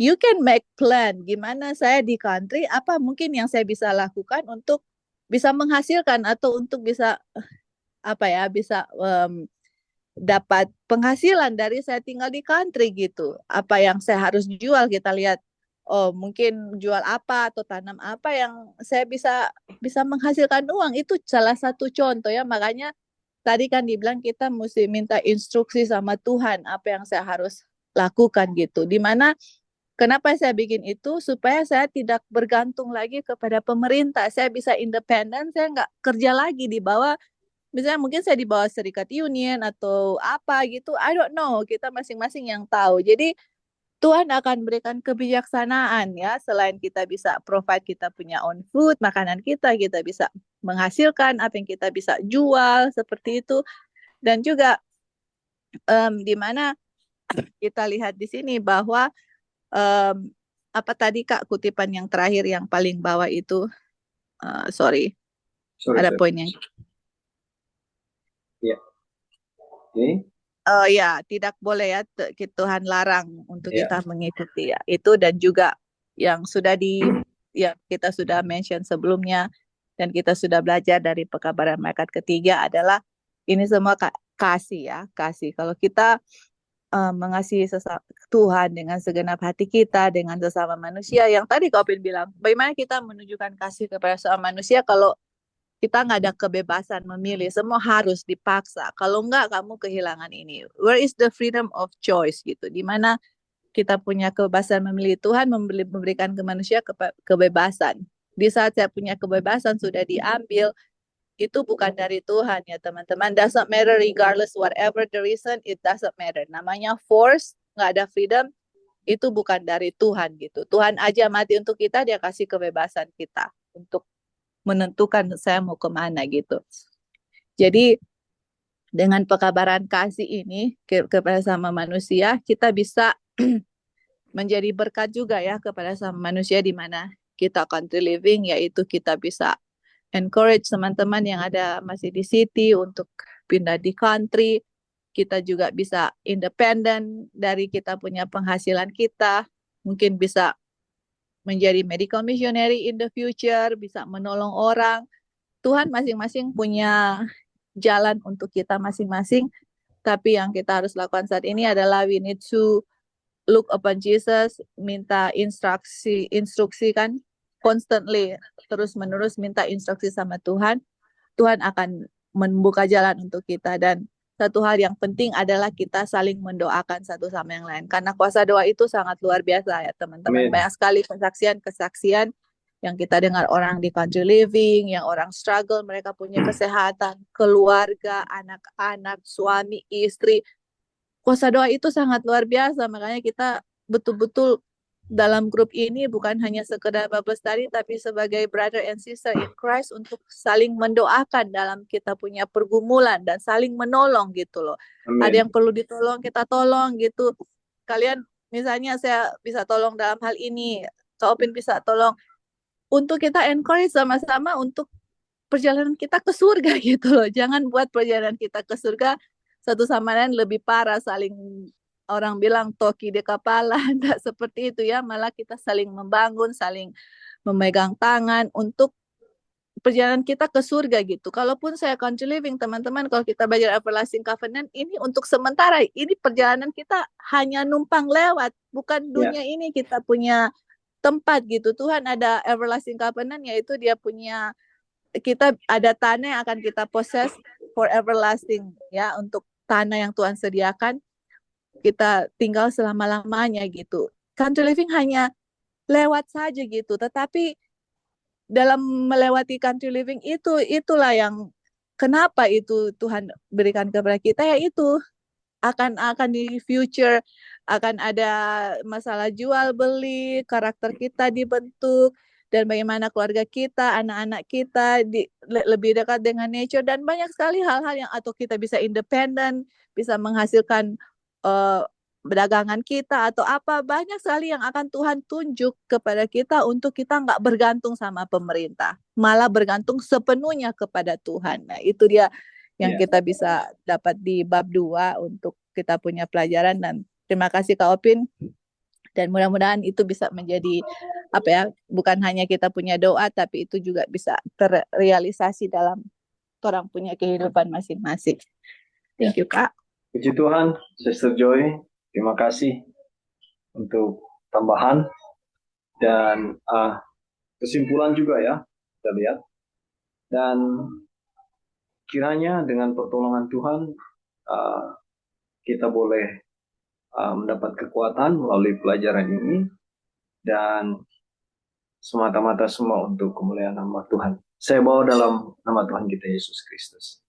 You can make plan gimana saya di country, apa mungkin yang saya bisa lakukan untuk bisa menghasilkan atau untuk bisa apa ya, bisa dapat penghasilan dari saya tinggal di country gitu. Apa yang saya harus jual kita lihat. Oh, mungkin jual apa atau tanam apa yang saya bisa bisa menghasilkan uang itu salah satu contoh ya. Makanya tadi kan dibilang kita mesti minta instruksi sama Tuhan apa yang saya harus lakukan gitu. Dimana kenapa saya bikin itu supaya saya tidak bergantung lagi kepada pemerintah. Saya bisa independen, saya nggak kerja lagi di bawah misalnya mungkin saya di bawah serikat union atau apa gitu, I don't know, kita masing-masing yang tahu. Jadi Tuhan akan berikan kebijaksanaan ya, selain kita bisa provide kita punya own food, makanan kita bisa menghasilkan apa yang kita bisa jual seperti itu. Dan juga di mana kita lihat di sini bahwa um, apa tadi Kak kutipan yang terakhir yang paling bawah itu, sorry,
sorry,
ada
sorry.
poinnya.
Ya, oke.
Oh ya, tidak boleh ya Tuhan larang untuk
Ya,
kita mengikuti ya. Itu dan juga yang sudah ya kita sudah mention sebelumnya dan kita sudah belajar dari pekabaran malaikat ketiga adalah ini semua kasih ya, kasih. Kalau kita mengasihi Tuhan dengan segenap hati kita, dengan sesama manusia, yang tadi Kak Opin bilang, bagaimana kita menunjukkan kasih kepada sesama manusia kalau kita nggak ada kebebasan memilih, semua harus dipaksa. Kalau nggak, kamu kehilangan ini. Where is the freedom of choice gitu? Dimana kita punya kebebasan memilih, Tuhan memberikan ke manusia kebebasan. Di saat saya punya kebebasan sudah diambil, itu bukan dari Tuhan ya teman-teman. Doesn't matter regardless whatever the reason, it doesn't matter. Namanya force, nggak ada freedom, itu bukan dari Tuhan gitu. Tuhan aja mati untuk kita, dia kasih kebebasan kita untuk menentukan saya mau kemana gitu. Jadi dengan pekabaran kasih ini kepada sama manusia, kita bisa menjadi berkat juga ya kepada sama manusia di mana kita country living, yaitu kita bisa encourage teman-teman yang ada masih di city untuk pindah di country. Kita juga bisa independen dari kita punya penghasilan kita. Mungkin bisa menjadi medical missionary in the future, bisa menolong orang. Tuhan masing-masing punya jalan untuk kita masing-masing. Tapi yang kita harus lakukan saat ini adalah we need to look upon Jesus, minta instruksi kan, constantly, terus-menerus minta instruksi sama Tuhan. Tuhan akan membuka jalan untuk kita. Dan satu hal yang penting adalah kita saling mendoakan satu sama yang lain. Karena kuasa doa itu sangat luar biasa ya teman-teman.
Amin.
Banyak sekali kesaksian-kesaksian yang kita dengar orang di country living, yang orang struggle, mereka punya kesehatan, keluarga, anak-anak, suami, istri. Kuasa doa itu sangat luar biasa, makanya kita betul-betul dalam grup ini bukan hanya sekedar Bible study, tapi sebagai brother and sister in Christ untuk saling mendoakan dalam kita punya pergumulan dan saling menolong gitu loh.
Amin.
Ada yang perlu ditolong, kita tolong gitu. Kalian misalnya saya bisa tolong dalam hal ini, Kak Opin bisa tolong, untuk kita encourage sama-sama untuk perjalanan kita ke surga gitu loh. Jangan buat perjalanan kita ke surga satu sama lain lebih parah, saling orang bilang toki di kepala, tidak seperti itu ya. Malah kita saling membangun, saling memegang tangan untuk perjalanan kita ke surga gitu. Kalaupun saya country living, teman-teman, kalau kita belajar everlasting covenant, ini untuk sementara. Ini perjalanan kita hanya numpang lewat, bukan dunia ini kita punya tempat gitu. Tuhan ada everlasting covenant, yaitu dia punya, kita ada tanah yang akan kita possess for everlasting ya, untuk tanah yang Tuhan sediakan kita tinggal selama-lamanya gitu. Country living hanya lewat saja gitu, tetapi dalam melewati country living itulah yang kenapa itu Tuhan berikan kepada kita, yaitu akan di future akan ada masalah jual beli, karakter kita dibentuk, dan bagaimana keluarga kita, anak-anak kita lebih dekat dengan nature, dan banyak sekali hal-hal yang atau kita bisa independen, bisa menghasilkan dagangan kita atau apa, banyak sekali yang akan Tuhan tunjuk kepada kita untuk kita nggak bergantung sama pemerintah, malah bergantung sepenuhnya kepada Tuhan. Nah itu dia yang kita bisa dapat di bab 2 untuk kita punya pelajaran. Dan terima kasih Kak Opin, dan mudah-mudahan itu bisa menjadi apa ya, bukan hanya kita punya doa, tapi itu juga bisa terrealisasi dalam orang punya kehidupan masing-masing. Thank you Kak.
Puji Tuhan, Sister Joy, terima kasih untuk tambahan dan kesimpulan juga ya, kita lihat. Dan kiranya dengan pertolongan Tuhan kita boleh mendapat kekuatan melalui pelajaran ini, dan semata-mata semua untuk kemuliaan nama Tuhan. Saya bawa dalam nama Tuhan kita Yesus Kristus.